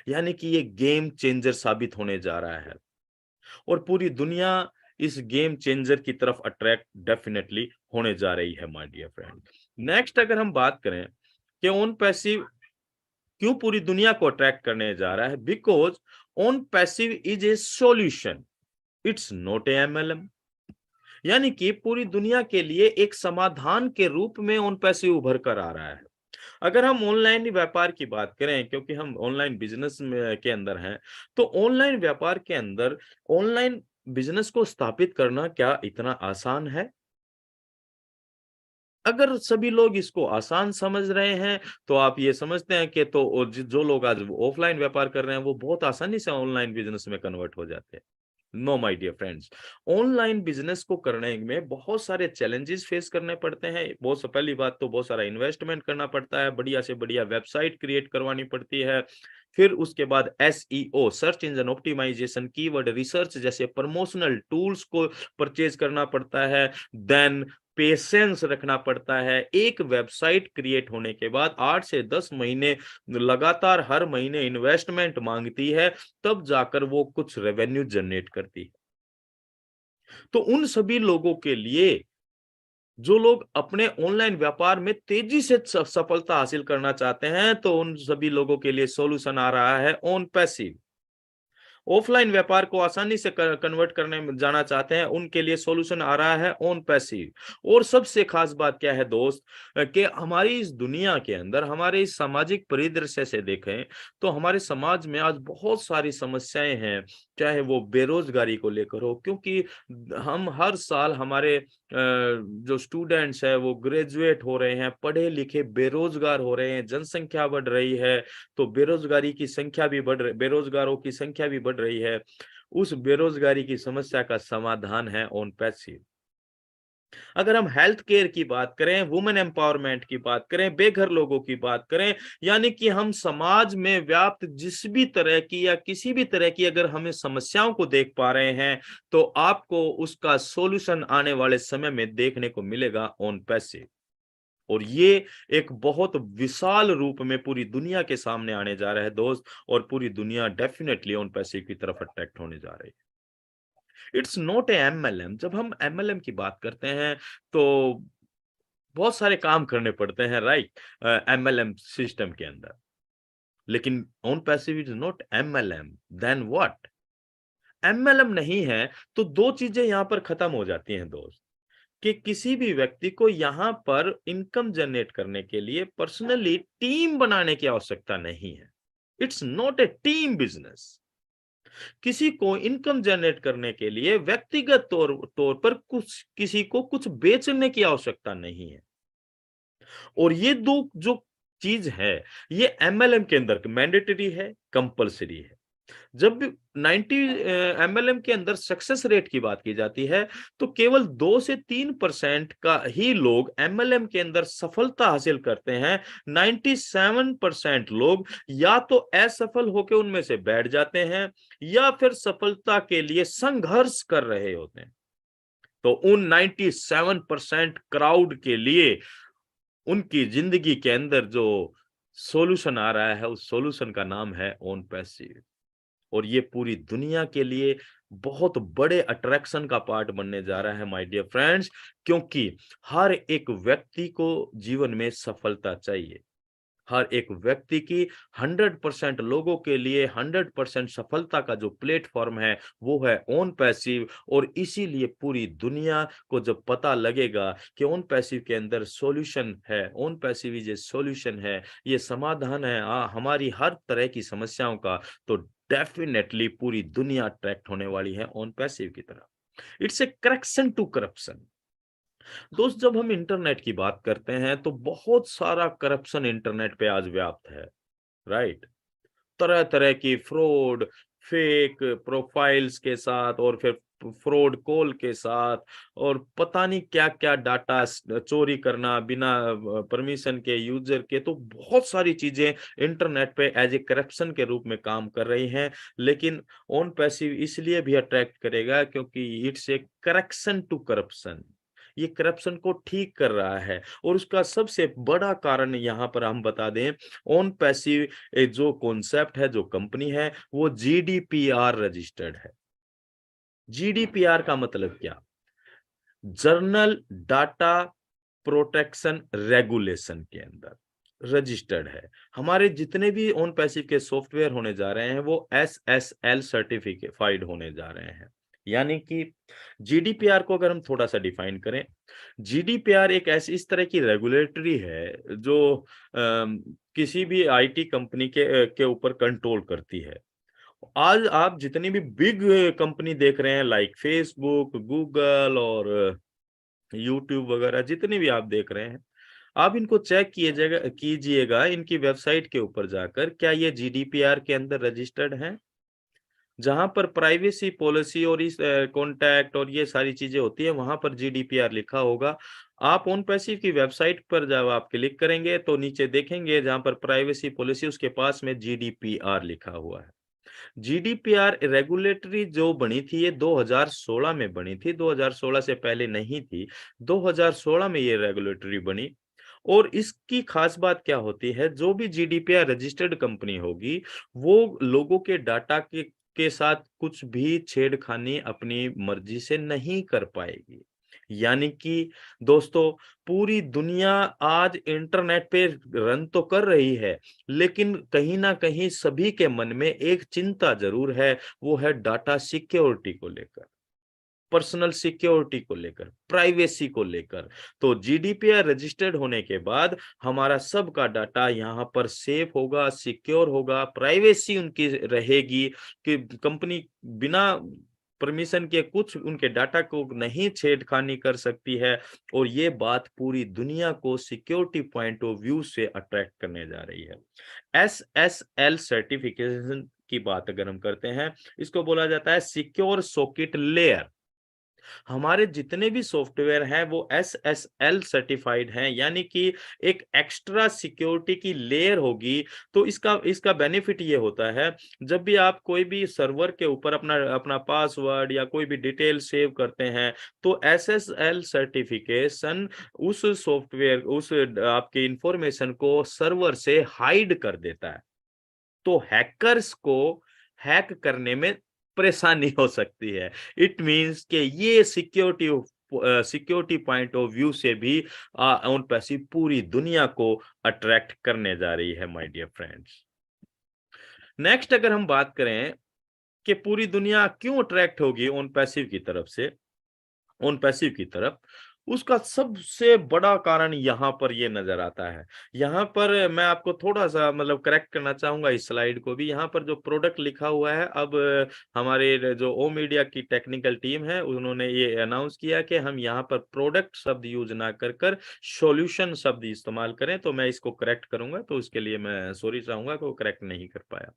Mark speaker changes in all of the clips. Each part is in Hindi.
Speaker 1: यानी कि ये गेम चेंजर साबित होने जा रहा है और पूरी दुनिया इस गेम चेंजर की तरफ अट्रैक्ट डेफिनेटली होने जा रही है माय डियर फ्रेंड। नेक्स्ट अगर हम बात करें कि ऑन पैसिव क्यों पूरी दुनिया को अट्रैक्ट करने जा रहा है, because on passive is a solution, it's not a MLM. यानी कि पूरी दुनिया के लिए एक समाधान के रूप में ऑन पैसिव उभर कर आ रहा है। अगर हम ऑनलाइन व्यापार की बात करें, क्योंकि हम ऑनलाइन बिजनेस में के अंदर हैं, तो ऑनलाइन व्यापार के अंदर ऑनलाइन बिजनेस को स्थापित करना क्या इतना आसान है? अगर सभी लोग इसको आसान समझ रहे हैं, तो आप ये समझते हैं कि तो जो लोग आज ऑफलाइन व्यापार कर रहे हैं, वो बहुत आसानी से ऑनलाइन बिजनेस में कन्वर्ट हो जाते हैं। No my dear friends, online business को करने में बहुत सारे चैलेंजेस फेस करने पड़ते हैं। बहुत पहली बात तो बहुत सारा इन्वेस्टमेंट करना पड़ता है, बढ़िया से बढ़िया वेबसाइट क्रिएट करवानी पड़ती है। फिर उसके बाद SEO, search engine optimization, keyword research जैसे प्रमोशनल टूल्स को परचेज करना पड़ता है। देन पेशेंस रखना पड़ता है। एक वेबसाइट क्रिएट होने के बाद 8 से 10 महीने लगातार हर महीने इन्वेस्टमेंट मांगती है, तब जाकर वो कुछ रेवेन्यू जनरेट करती है। तो उन सभी लोगों के लिए, जो लोग अपने ऑनलाइन व्यापार में तेजी से सफलता हासिल करना चाहते हैं, तो उन सभी लोगों के लिए सॉल्यूशन आ रहा है ऑन पैसिव। ऑफलाइन व्यापार को आसानी से कन्वर्ट करने में जाना चाहते हैं, उनके लिए सॉल्यूशन आ रहा है ऑन पैसिव। और सबसे खास बात क्या है दोस्त, कि हमारी इस दुनिया के अंदर, हमारे इस सामाजिक परिदृश्य से देखें, तो हमारे समाज में आज बहुत सारी समस्याएं हैं। चाहे वो बेरोजगारी को लेकर हो, क्योंकि हम हर साल हमारे जो स्टूडेंट्स है वो ग्रेजुएट हो रहे हैं, पढ़े लिखे बेरोजगार हो रहे हैं, जनसंख्या बढ़ रही है, तो बेरोजगारी की संख्या भी बढ़ रही, बेरोजगारों की संख्या भी बढ़ रही है। उस बेरोजगारी की समस्या का समाधान है ऑन पैसिव। अगर हम हेल्थ केयर की बात करें, वुमेन एम्पावरमेंट की बात करें, बेघर लोगों की बात करें, यानी कि हम समाज में व्याप्त जिस भी तरह की या किसी भी तरह की अगर हमें समस्याओं को देख पा रहे हैं, तो आपको उसका सॉल्यूशन आने वाले समय में देखने को मिलेगा ऑन पैसिव। और ये एक बहुत विशाल रूप में पूरी दुनिया के सामने आने जा रहा है दोस्त, और पूरी दुनिया डेफिनेटली ऑन पैसिव की तरफ अट्रैक्ट होने जा रही है। It's not a MLM. जब हम एमएलएम की बात करते हैं, तो बहुत सारे काम करने पड़ते हैं, राइट, एमएलएम सिस्टम के अंदर। लेकिन OnPassive is not MLM, then what? MLM नहीं है, तो दो चीजें यहां पर खत्म हो जाती हैं दोस्त, कि किसी भी व्यक्ति को यहाँ पर इनकम जनरेट करने के लिए पर्सनली टीम बनाने की आवश्यकता नहीं है। It's not a team business. किसी को इनकम जनरेट करने के लिए व्यक्तिगत तौर पर कुछ किसी को कुछ बेचने की आवश्यकता नहीं है। और ये दो जो चीज है, ये एमएलएम के अंदर मैंडेटरी है, कंपल्सरी है। जब भी 90 एमएलएम के अंदर सक्सेस रेट की बात की जाती है, तो केवल 2 से 3% का ही लोग एमएलएम के अंदर सफलता हासिल करते हैं। 97% लोग या तो असफल होकर उनमें से बैठ जाते हैं, या फिर सफलता के लिए संघर्ष कर रहे होते हैं। तो उन 97% क्राउड के लिए उनकी जिंदगी के अंदर जो सॉल्यूशन आ रहा है, उस सॉल्यूशन का नाम है ऑन पैसिव। और ये पूरी दुनिया के लिए बहुत बड़े अट्रैक्शन का पार्ट बनने जा रहा है माय डियर फ्रेंड्स, क्योंकि हर एक व्यक्ति को जीवन में सफलता चाहिए। हर एक व्यक्ति की 100% लोगों के लिए 100% सफलता का जो प्लेटफॉर्म है, वो है ऑन पैसिव। और इसीलिए पूरी दुनिया को जब पता लगेगा कि ऑन पैसिव के अंदर सॉल्यूशन है, on passive is a solution है, ये समाधान है हमारी हर तरह की समस्याओं का, तो डेफिनेटली पूरी दुनिया अट्रैक्ट होने वाली है ऑन पैसिव की तरफ। It's a correction to corruption. दोस्त, जब हम इंटरनेट की बात करते हैं, तो बहुत सारा करप्शन इंटरनेट पे आज व्याप्त है, राइट। तरह तरह की फ्रॉड, फेक प्रोफाइल्स के साथ, और फिर फ्रॉड कॉल के साथ, और पता नहीं क्या क्या डाटा चोरी करना बिना परमिशन के यूजर के, तो बहुत सारी चीजें इंटरनेट पे एज ए करप्शन के रूप में काम कर रही हैं। लेकिन ऑन पैसिव इसलिए भी अट्रैक्ट करेगा क्योंकि it's a correction to corruption. ये करप्शन को ठीक कर रहा है। और उसका सबसे बड़ा कारण यहाँ पर हम बता दें, ऑन पैसिव जो कॉन्सेप्ट है, जो कंपनी है, वो जीडीपीआर रजिस्टर्ड है। जीडीपीआर का मतलब क्या? जर्नल डाटा प्रोटेक्शन रेगुलेशन के अंदर रजिस्टर्ड है। हमारे जितने भी ऑन पैसिव के सॉफ्टवेयर होने जा रहे हैं वो एसएसएल सर्टिफाइड होने जा रहे हैं। यानी कि जीडीपीआर को अगर हम थोड़ा सा डिफाइन करें, जीडीपीआर एक ऐसी इस तरह की रेगुलेटरी है जो किसी भी आईटी कंपनी के ऊपर कंट्रोल करती है। आज आप जितनी भी बिग कंपनी देख रहे हैं, लाइक फेसबुक, गूगल और यूट्यूब वगैरह, जितने भी आप देख रहे हैं, आप इनको चेक कीजिएगा इनकी वेबसाइट के ऊपर जाकर, क्या ये जीडीपीआर के अंदर रजिस्टर्ड हैं? जहां पर प्राइवेसी पॉलिसी और इस कॉन्टैक्ट और ये सारी चीजें होती है, वहां पर जीडीपीआर लिखा होगा। आप ऑन पैसिव की वेबसाइट पर जब आप क्लिक करेंगे तो नीचे देखेंगे जहां पर प्राइवेसी पॉलिसी, उसके पास में जीडीपीआर लिखा हुआ है। जीडीपीआर रेगुलेटरी जो बनी थी ये 2016 में बनी थी, 2016 से पहले नहीं थी। 2016 में ये रेगुलेटरी बनी। और इसकी खास बात क्या होती है, जो भी जीडीपीआर रजिस्टर्ड कंपनी होगी, वो लोगों के डाटा के साथ कुछ भी छेड़खानी अपनी मर्जी से नहीं कर पाएगी। यानी कि दोस्तों, पूरी दुनिया आज इंटरनेट पे रन तो कर रही है, लेकिन कहीं ना कहीं सभी के मन में एक चिंता जरूर है, वो है डाटा सिक्योरिटी को लेकर, पर्सनल सिक्योरिटी को लेकर, प्राइवेसी को लेकर। तो जीडीपीआर रजिस्टर्ड होने के बाद हमारा सबका डाटा यहाँ पर सेफ होगा, सिक्योर होगा, प्राइवेसी उनकी रहेगी कि कंपनी बिना परमिशन के कुछ उनके डाटा को नहीं छेड़खानी कर सकती है। और ये बात पूरी दुनिया को सिक्योरिटी पॉइंट ऑफ व्यू से अट्रैक्ट करने जा रही है। एसएसएल सर्टिफिकेशन की बात अगर हम करते हैं, इसको बोला जाता है सिक्योर सॉकेट लेयर। हमारे जितने भी सॉफ्टवेयर हैं वो एसएसएल सर्टिफाइड हैं, यानी कि एक एक्स्ट्रा सिक्योरिटी की लेयर होगी। तो इसका इसका बेनिफिट ये होता है, जब भी आप कोई भी सर्वर के ऊपर अपना अपना पासवर्ड या कोई भी डिटेल सेव करते हैं, तो एसएसएल सर्टिफिकेशन उस सॉफ्टवेयर, उस आपके इंफॉर्मेशन को सर्वर से हाइड कर देता है। तो हैकर्स को हैक करने में परेशानी हो सकती है। इट मीन्स कि ये सिक्योरिटी पॉइंट ऑफ व्यू से भी ऑन पैसिव पूरी दुनिया को अट्रैक्ट करने जा रही है, माय डियर फ्रेंड्स। नेक्स्ट अगर हम बात करें कि पूरी दुनिया क्यों अट्रैक्ट होगी ऑन पैसिव की तरफ से, ऑन पैसिव की तरफ, उसका सबसे बड़ा कारण यहाँ पर ये नजर आता है। यहाँ पर मैं आपको थोड़ा सा मतलब करेक्ट करना चाहूंगा इस स्लाइड को भी। यहाँ पर जो प्रोडक्ट लिखा हुआ है, अब हमारे जो ओ मीडिया की टेक्निकल टीम है, उन्होंने ये अनाउंस किया कि हम यहाँ पर प्रोडक्ट शब्द यूज ना कर कर सॉल्यूशन शब्द इस्तेमाल करें। तो मैं इसको करेक्ट करूंगा, तो उसके लिए मैं सॉरी चाहूंगा कि वो करेक्ट नहीं कर पाया।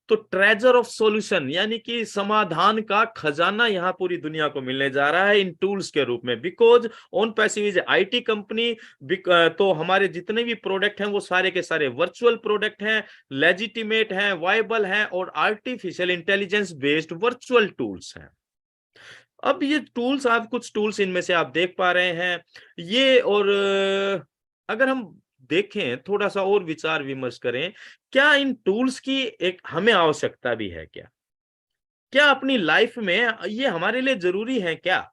Speaker 1: तो ट्रेजर ऑफ सॉल्यूशन यानी कि समाधान का खजाना यहाँ पूरी दुनिया को मिलने जा रहा है इन टूल्स के रूप में। Because on passive is IT company, तो हमारे जितने भी प्रोडक्ट हैं वो सारे के सारे वर्चुअल प्रोडक्ट हैं, लेजिटिमेट हैं, वाइबल हैं और artificial intelligence based virtual tools हैं। अब ये टूल्स, आप कुछ टूल्स इनमें से आप देख पा रहे हैं ये। और अगर हम देखें, थोड़ा सा और विचार विमर्श करें, क्या इन टूल्स की एक हमें आवश्यकता भी है क्या? क्या अपनी लाइफ में ये हमारे लिए जरूरी है क्या?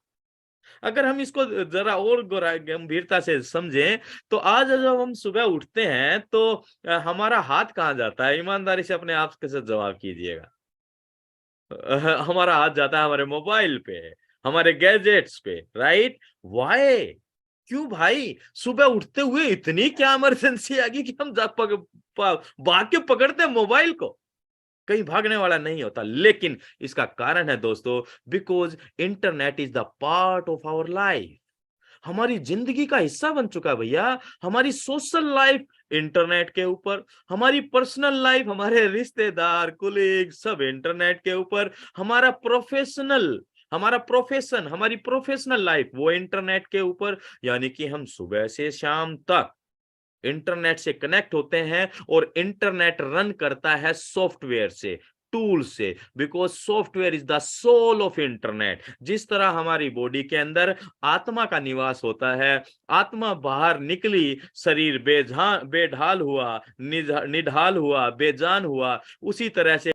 Speaker 1: अगर हम इसको जरा और गंभीरता से समझें, तो आज जब हम सुबह उठते हैं तो हमारा हाथ कहाँ जाता है? ईमानदारी से अपने आप के साथ जवाब कीजिएगा। हमारा हाथ जाता है हमारे मोबाइल पे, हमारे गैजेट्स पे, राइट? व्हाई? क्यों भाई? सुबह उठते हुए इतनी क्या इमरजेंसी आ गई कि हम भाग के पकड़ते हैं मोबाइल को? कहीं भागने वाला नहीं होता। लेकिन इसका कारण है दोस्तों, because internet is the part of our life. हमारी जिंदगी का हिस्सा बन चुका है भैया। हमारी सोशल लाइफ इंटरनेट के ऊपर, हमारी पर्सनल लाइफ, हमारे रिश्तेदार, कुलीग सब इंटरनेट के ऊपर, हमारा प्रोफेशन, हमारी प्रोफेशनल लाइफ वो इंटरनेट के ऊपर। यानी कि हम सुबह से शाम तक इंटरनेट से कनेक्ट होते हैं और इंटरनेट रन करता है सॉफ्टवेयर से। टूल से, because software is the soul of internet. जिस तरह हमारी बॉडी के अंदर आत्मा का निवास होता है, आत्मा बाहर निकली, शरीर बेढाल हुआ, निढाल हुआ, बेजान हुआ, उसी तरह से